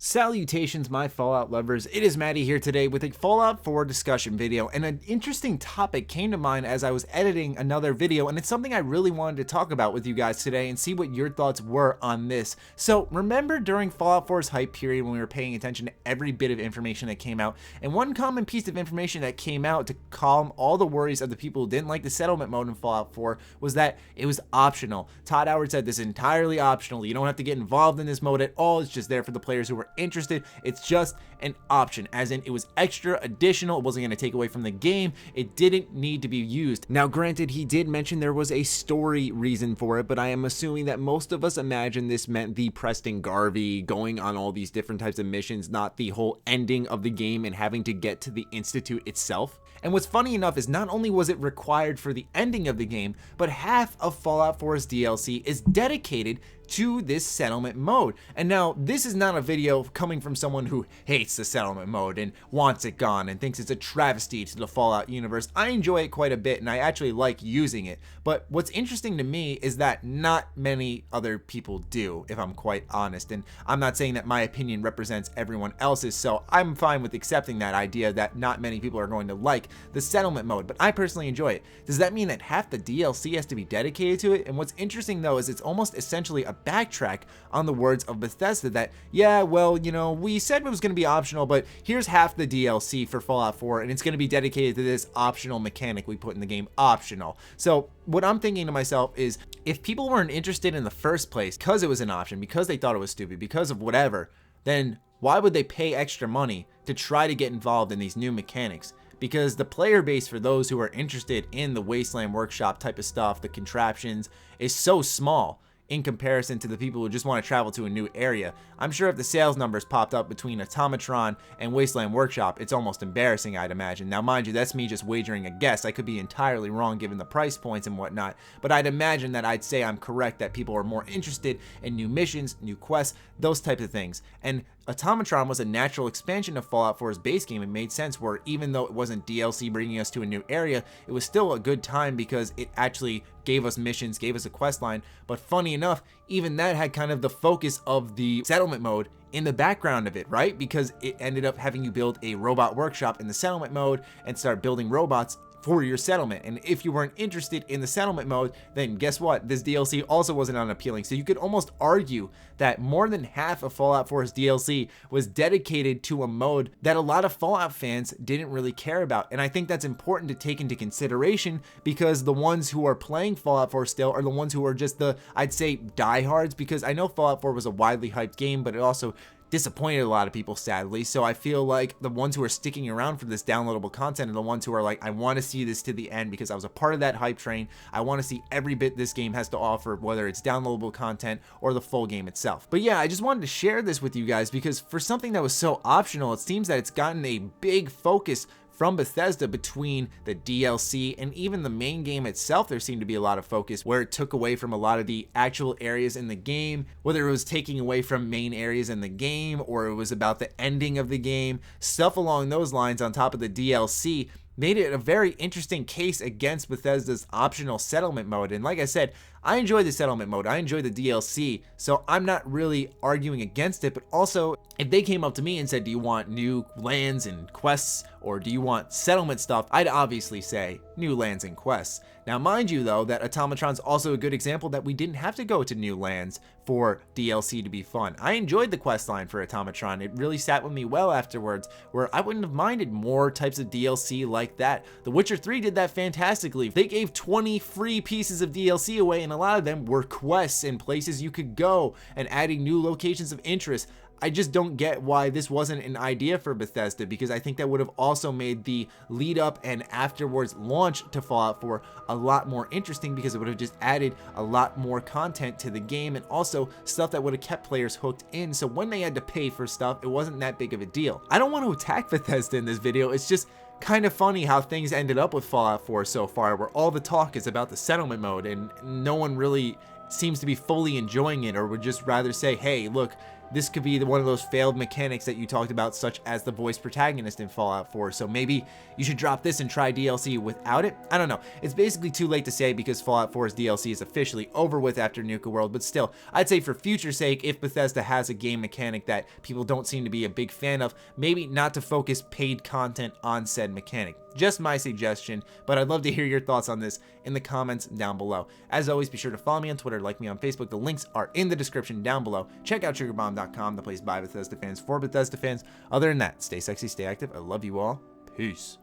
Salutations, my Fallout lovers. It is Matty here today with a Fallout 4 discussion video, and an interesting topic came to mind as I was editing another video, and it's something I really wanted to talk about with you guys today and see what your thoughts were on this. So remember during Fallout 4's hype period when we were paying attention to every bit of information that came out, and one common piece of information that came out to calm all the worries of the people who didn't like the settlement mode in Fallout 4 was that it was optional. Todd Howard said this is entirely optional. You don't have to get involved in this mode at all. It's just there for the players who were interested. It's just an option, as in it was extra, additional. It wasn't going to take away from the game. It didn't need to be used. Now granted, he did mention there was a story reason for it, but I am assuming that most of us imagine this meant the Preston Garvey going on all these different types of missions, not the whole ending of the game and having to get to the Institute itself. And what's funny enough is not only was it required for the ending of the game, but half of Fallout 4's DLC is dedicated to this settlement mode. And now this is not a video coming from someone who hates the settlement mode and wants it gone and thinks it's a travesty to the Fallout universe. I enjoy it quite a bit and I actually like using it. But what's interesting to me is that not many other people do, if I'm quite honest. And I'm not saying that my opinion represents everyone else's, so I'm fine with accepting that idea that not many people are going to like the settlement mode, but I personally enjoy it. Does that mean that half the DLC has to be dedicated to it? And what's interesting though is it's almost essentially a backtrack on the words of Bethesda that, yeah, well, you know, we said it was going to be optional, but here's half the DLC for Fallout 4 and it's going to be dedicated to this optional mechanic we put in the game, optional. So what I'm thinking to myself is, if people weren't interested in the first place because it was an option, because they thought it was stupid, because of whatever, then why would they pay extra money to try to get involved in these new mechanics? Because the player base for those who are interested in the Wasteland Workshop type of stuff, the contraptions, is so small in comparison to the people who just want to travel to a new area. I'm sure if the sales numbers popped up between Automatron and Wasteland Workshop, it's almost embarrassing, I'd imagine. Now mind you, that's me just wagering a guess. I could be entirely wrong given the price points and whatnot, but I'd imagine that I'd say I'm correct, that people are more interested in new missions, new quests, those types of things. And Automatron was a natural expansion of Fallout 4's base game. It made sense where even though it wasn't DLC bringing us to a new area, it was still a good time because it actually gave us missions, gave us a quest line. But funny enough, even that had kind of the focus of the settlement mode in the background of it, right? Because it ended up having you build a robot workshop in the settlement mode and start building robots for your settlement. And if you weren't interested in the settlement mode, then guess what? This DLC also wasn't unappealing. So you could almost argue that more than half of Fallout 4's DLC was dedicated to a mode that a lot of Fallout fans didn't really care about. And I think that's important to take into consideration, because the ones who are playing Fallout 4 still are the ones who are just the, I'd say, diehards, because I know Fallout 4 was a widely hyped game, but it also disappointed a lot of people, sadly. So I feel like the ones who are sticking around for this downloadable content are the ones who are like, I want to see this to the end because I was a part of that hype train. I want to see every bit this game has to offer, whether it's downloadable content or the full game itself. But yeah, I just wanted to share this with you guys because for something that was so optional, it seems that it's gotten a big focus from Bethesda between the DLC and even the main game itself. There seemed to be a lot of focus where it took away from a lot of the actual areas in the game, whether it was taking away from main areas in the game or it was about the ending of the game, stuff along those lines on top of the DLC made it a very interesting case against Bethesda's optional settlement mode. And like I said, I enjoy the settlement mode, I enjoy the DLC, so I'm not really arguing against it. But also, if they came up to me and said, do you want new lands and quests, or do you want settlement stuff, I'd obviously say new lands and quests. Now mind you though, that Automatron's also a good example that we didn't have to go to new lands for DLC to be fun. I enjoyed the quest line for Automatron. It really sat with me well afterwards, where I wouldn't have minded more types of DLC like that. The Witcher 3 did that fantastically. They gave 20 free pieces of DLC away, and a lot of them were quests and places you could go and adding new locations of interest. I just don't get why this wasn't an idea for Bethesda, because I think that would have also made the lead up and afterwards launch to Fallout 4 a lot more interesting, because it would have just added a lot more content to the game and also stuff that would have kept players hooked in. So when they had to pay for stuff, it wasn't that big of a deal. I don't want to attack Bethesda in this video. It's just kind of funny how things ended up with Fallout 4 so far, where all the talk is about the settlement mode and no one really seems to be fully enjoying it, or would just rather say, hey, look, this could be one of those failed mechanics that you talked about, such as the voice protagonist in Fallout 4. So maybe you should drop this and try DLC without it. I don't know. It's basically too late to say because Fallout 4's DLC is officially over with after Nuka World, but still, I'd say for future's sake, if Bethesda has a game mechanic that people don't seem to be a big fan of, maybe not to focus paid content on said mechanic. Just my suggestion, but I'd love to hear your thoughts on this in the comments down below. As always, be sure to follow me on Twitter, like me on Facebook. The links are in the description down below. Check out triggerbomb.com, the place by Bethesda fans for Bethesda fans. Other than that, stay sexy, stay active. I love you all. Peace.